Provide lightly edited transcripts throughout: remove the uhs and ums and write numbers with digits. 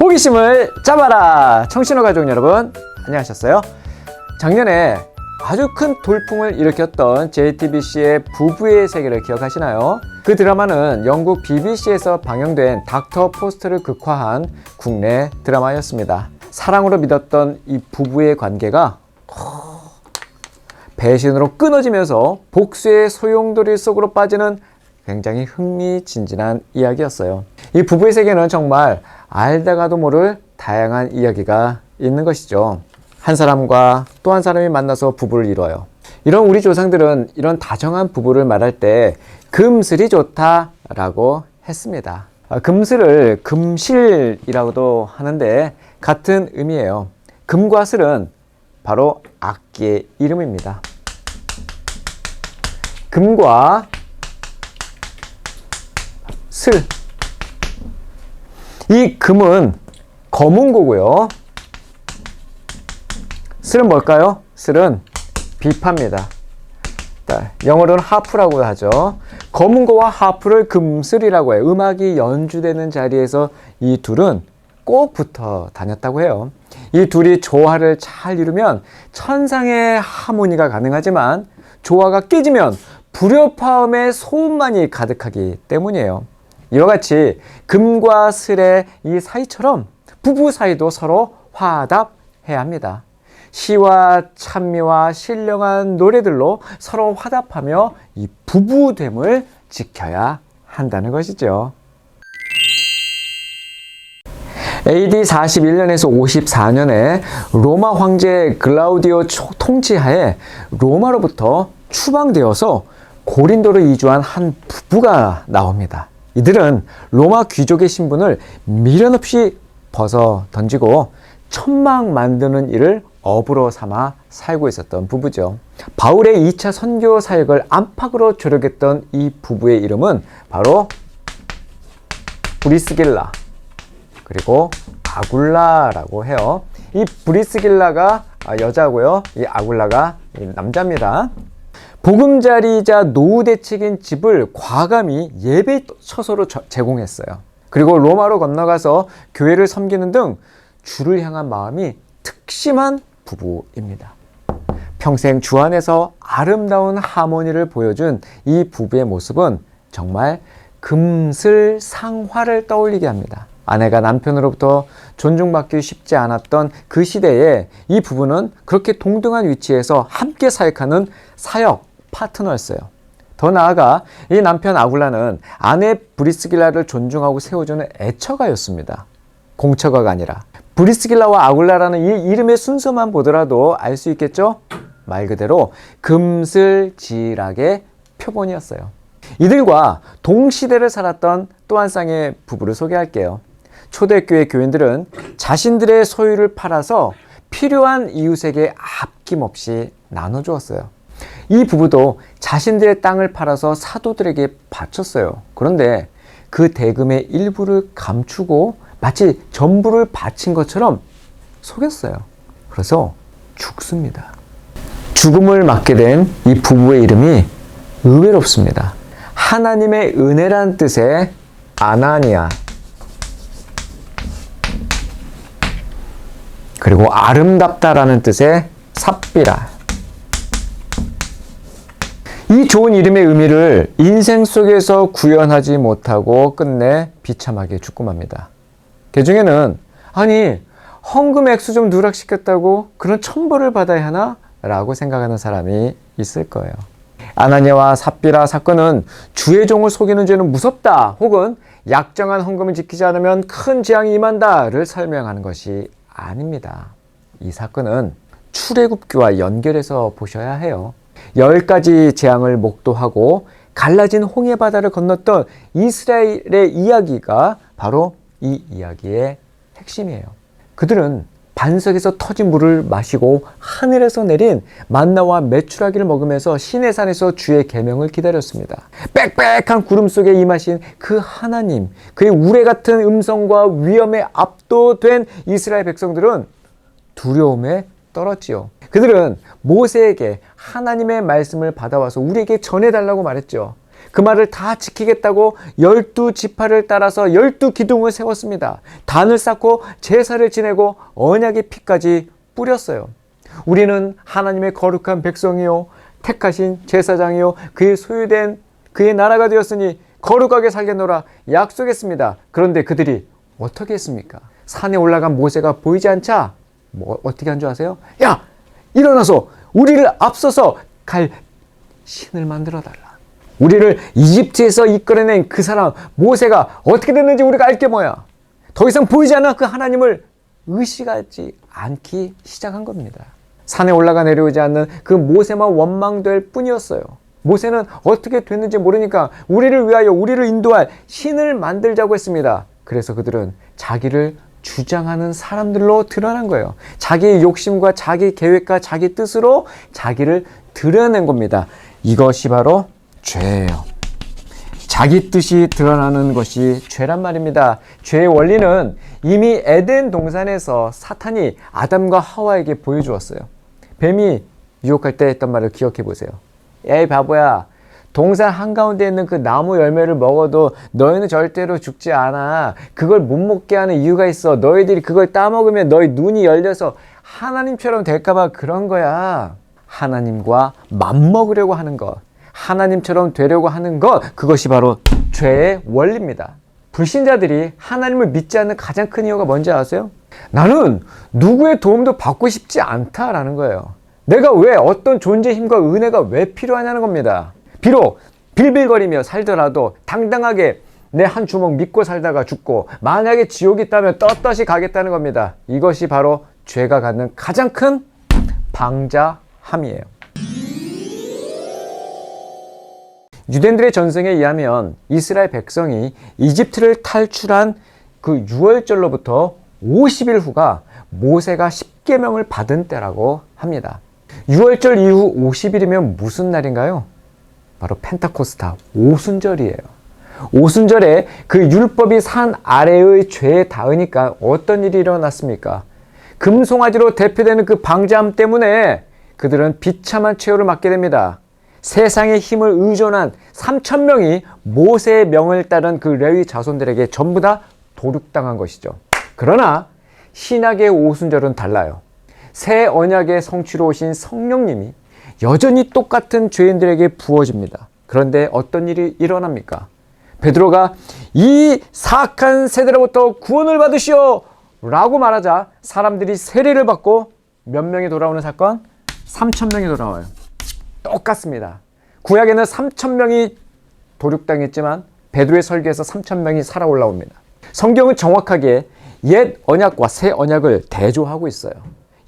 호기심을 잡아라! 청신호 가족 여러분, 안녕하셨어요? 작년에 아주 큰 돌풍을 일으켰던 JTBC의 부부의 세계를 기억하시나요? 그 드라마는 영국 BBC에서 방영된 닥터 포스트를 극화한 국내 드라마였습니다. 사랑으로 믿었던 이 부부의 관계가 배신으로 끊어지면서 복수의 소용돌이 속으로 빠지는 굉장히 흥미진진한 이야기였어요. 이 부부의 세계는 정말 알다가도 모를 다양한 이야기가 있는 것이죠. 한 사람과 또 한 사람이 만나서 부부를 이뤄요. 이런 우리 조상들은 이런 다정한 부부를 말할 때 금슬이 좋다라고 했습니다. 금슬을 금실이라고도 하는데 같은 의미예요. 금과 슬은 바로 악기의 이름입니다. 금과 슬. 이 금은 검은고고요. 슬은 뭘까요? 슬은 비파입니다. 영어로는 하프라고 하죠. 검은고와 하프를 금슬이라고 해요. 음악이 연주되는 자리에서 이 둘은 꼭 붙어 다녔다고 해요. 이 둘이 조화를 잘 이루면 천상의 하모니가 가능하지만 조화가 깨지면 불협화음의 소음만이 가득하기 때문이에요. 이와 같이 금과 슬의 이 사이처럼 부부 사이도 서로 화답해야 합니다. 시와 찬미와 신령한 노래들로 서로 화답하며 이 부부됨을 지켜야 한다는 것이죠. AD 41년에서 54년에 로마 황제 글라우디오 통치하에 로마로부터 추방되어서 고린도로 이주한 한 부부가 나옵니다. 이들은 로마 귀족의 신분을 미련 없이 벗어 던지고 천막 만드는 일을 업으로 삼아 살고 있었던 부부죠. 바울의 2차 선교 사역을 안팎으로 조력했던 이 부부의 이름은 바로 브리스길라 그리고 아굴라라고 해요. 이 브리스길라가 여자고요. 이 아굴라가 남자입니다. 보금자리이자 노후대책인 집을 과감히 예배 처소로 제공했어요. 그리고 로마로 건너가서 교회를 섬기는 등 주를 향한 마음이 특심한 부부입니다. 평생 주 안에서 아름다운 하모니를 보여준 이 부부의 모습은 정말 금슬상화를 떠올리게 합니다. 아내가 남편으로부터 존중받기 쉽지 않았던 그 시대에 이 부부는 그렇게 동등한 위치에서 함께 사역하는 사역 파트너였어요. 더 나아가 이 남편 아굴라는 아내 브리스길라를 존중하고 세워주는 애처가였습니다. 공처가가 아니라. 브리스길라와 아굴라라는 이 이름의 순서만 보더라도 알 수 있겠죠? 말 그대로 금슬지락의 표본이었어요. 이들과 동시대를 살았던 또 한 쌍의 부부를 소개할게요. 초대교회 교인들은 자신들의 소유를 팔아서 필요한 이웃에게 아낌없이 나눠주었어요. 이 부부도 자신들의 땅을 팔아서 사도들에게 바쳤어요. 그런데 그 대금의 일부를 감추고 마치 전부를 바친 것처럼 속였어요. 그래서 죽습니다. 죽음을 맞게 된 이 부부의 이름이 의외롭습니다. 하나님의 은혜란 뜻의 아나니아 그리고 아름답다라는 뜻의 삽비라. 이 좋은 이름의 의미를 인생 속에서 구현하지 못하고 끝내 비참하게 죽고 맙니다. 그 중에는 아니 헌금 액수 좀 누락시켰다고 그런 천벌을 받아야 하나? 라고 생각하는 사람이 있을 거예요. 아나니아와 삽비라 사건은 주의 종을 속이는 죄는 무섭다 혹은 약정한 헌금을 지키지 않으면 큰 재앙이 임한다를 설명하는 것이 아닙니다. 이 사건은 출애굽기와 연결해서 보셔야 해요. 10가지 재앙을 목도하고 갈라진 홍해바다를 건넜던 이스라엘의 이야기가 바로 이 이야기의 핵심이에요. 그들은 반석에서 터진 물을 마시고 하늘에서 내린 만나와 메추라기를 먹으면서 시내산에서 주의 계명을 기다렸습니다. 빽빽한 구름 속에 임하신 그 하나님, 그의 우레 같은 음성과 위험에 압도된 이스라엘 백성들은 두려움에 떨었지요. 그들은 모세에게 하나님의 말씀을 받아와서 우리에게 전해달라고 말했죠. 그 말을 다 지키겠다고 12지파를 따라서 12기둥을 세웠습니다. 단을 쌓고 제사를 지내고 언약의 피까지 뿌렸어요. 우리는 하나님의 거룩한 백성이요 택하신 제사장이요 그의 소유된 그의 나라가 되었으니 거룩하게 살겠노라 약속했습니다. 그런데 그들이 어떻게 했습니까? 산에 올라간 모세가 보이지 않자 어떻게 한 줄 아세요? 야! 일어나서 우리를 앞서서 갈 신을 만들어 달라. 우리를 이집트에서 이끌어낸 그 사람 모세가 어떻게 됐는지 우리가 알 게 뭐야? 더 이상 보이지 않아 그 하나님을 의식하지 않기 시작한 겁니다. 산에 올라가 내려오지 않는 그 모세만 원망될 뿐이었어요. 모세는 어떻게 됐는지 모르니까 우리를 위하여 우리를 인도할 신을 만들자고 했습니다. 그래서 그들은 자기를 주장하는 사람들로 드러난 거예요. 자기의 욕심과 자기 계획과 자기 뜻으로 자기를 드러낸 겁니다. 이것이 바로 죄예요. 자기 뜻이 드러나는 것이 죄란 말입니다. 죄의 원리는 이미 에덴 동산에서 사탄이 아담과 하와에게 보여주었어요. 뱀이 유혹할 때 했던 말을 기억해 보세요. 에이 바보야, 동산 한가운데 있는 그 나무 열매를 먹어도 너희는 절대로 죽지 않아. 그걸 못 먹게 하는 이유가 있어. 너희들이 그걸 따먹으면 너희 눈이 열려서 하나님처럼 될까봐 그런 거야. 하나님과 맞먹으려고 하는 것, 하나님처럼 되려고 하는 것, 그것이 바로 죄의 원리입니다. 불신자들이 하나님을 믿지 않는 가장 큰 이유가 뭔지 아세요? 나는 누구의 도움도 받고 싶지 않다라는 거예요. 내가 왜 어떤 존재 힘과 은혜가 왜 필요하냐는 겁니다. 비록 빌빌거리며 살더라도 당당하게 내 한 주먹 믿고 살다가 죽고 만약에 지옥이 있다면 떳떳이 가겠다는 겁니다. 이것이 바로 죄가 갖는 가장 큰 방자함이에요. 유대인들의 전승에 의하면 이스라엘 백성이 이집트를 탈출한 그 6월절로부터 50일 후가 모세가 10계명을 받은 때라고 합니다. 6월절 이후 50일이면 무슨 날인가요? 바로 펜타코스타 오순절이에요. 오순절에 그 율법이 산 아래의 죄에 닿으니까 어떤 일이 일어났습니까? 금송아지로 대표되는 그 방자함 때문에 그들은 비참한 최후를 맞게 됩니다. 세상의 힘을 의존한 3,000명이 모세의 명을 따른 그 레위 자손들에게 전부 다 도륙당한 것이죠. 그러나 신약의 오순절은 달라요. 새 언약의 성취로 오신 성령님이 여전히 똑같은 죄인들에게 부어집니다. 그런데 어떤 일이 일어납니까? 베드로가 이 사악한 세대로부터 구원을 받으시오! 라고 말하자 사람들이 세례를 받고 몇 명이 돌아오는 사건? 3,000명이 돌아와요. 똑같습니다. 구약에는 3,000명이 도륙당했지만 베드로의 설교에서 3,000명이 살아 올라옵니다. 성경은 정확하게 옛 언약과 새 언약을 대조하고 있어요.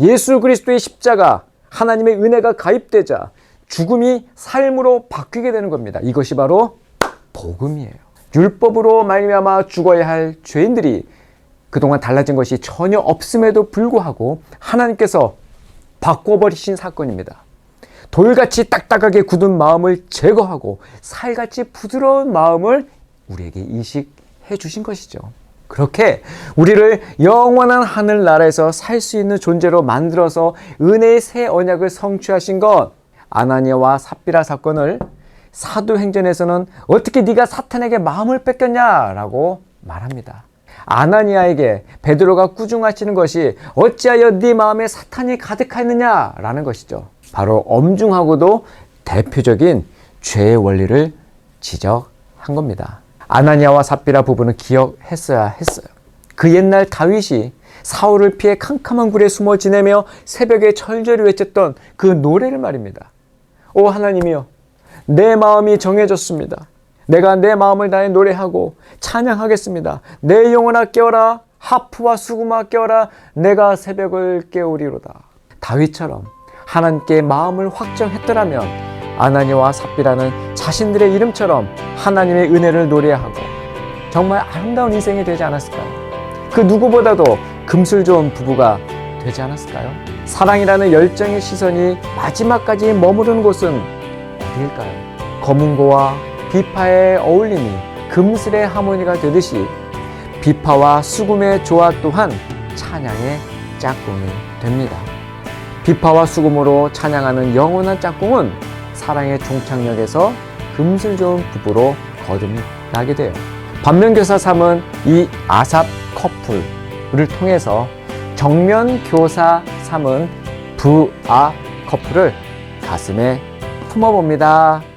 예수 그리스도의 십자가, 하나님의 은혜가 가입되자 죽음이 삶으로 바뀌게 되는 겁니다. 이것이 바로 복음이에요. 율법으로 말미암아 죽어야 할 죄인들이 그동안 달라진 것이 전혀 없음에도 불구하고 하나님께서 바꿔버리신 사건입니다. 돌같이 딱딱하게 굳은 마음을 제거하고 살같이 부드러운 마음을 우리에게 이식해 주신 것이죠. 그렇게 우리를 영원한 하늘나라에서 살 수 있는 존재로 만들어서 은혜의 새 언약을 성취하신 것, 아나니아와 삽비라 사건을 사도행전에서는 어떻게 네가 사탄에게 마음을 뺏겼냐라고 말합니다. 아나니아에게 베드로가 꾸중하시는 것이 어찌하여 네 마음에 사탄이 가득하였느냐라는 것이죠. 바로 엄중하고도 대표적인 죄의 원리를 지적한 겁니다. 아나니아와 삽비라 부부는 기억했어야 했어요. 그 옛날 다윗이 사울을 피해 캄캄한 굴에 숨어 지내며 새벽에 절절히 외쳤던 그 노래를 말입니다. 오 하나님이여, 내 마음이 정해졌습니다. 내가 내 마음을 다해 노래하고 찬양하겠습니다. 내 영혼아 깨어라, 하프와 수금아 깨어라, 내가 새벽을 깨우리로다. 다윗처럼 하나님께 마음을 확정했더라면 아나니아와 삽비라는 자신들의 이름처럼 하나님의 은혜를 노래하고 정말 아름다운 인생이 되지 않았을까요? 그 누구보다도 금슬 좋은 부부가 되지 않았을까요? 사랑이라는 열정의 시선이 마지막까지 머무르는 곳은 어디일까요? 검은고와 비파의 어울림이 금슬의 하모니가 되듯이 비파와 수금의 조화 또한 찬양의 짝꿍이 됩니다. 비파와 수금으로 찬양하는 영원한 짝꿍은 사랑의 종착역에서 금슬 좋은 부부로 거듭이 나게 돼요. 반면 교사 3은 이 아삽 커플을 통해서 정면 교사 3은 부아 커플을 가슴에 품어봅니다.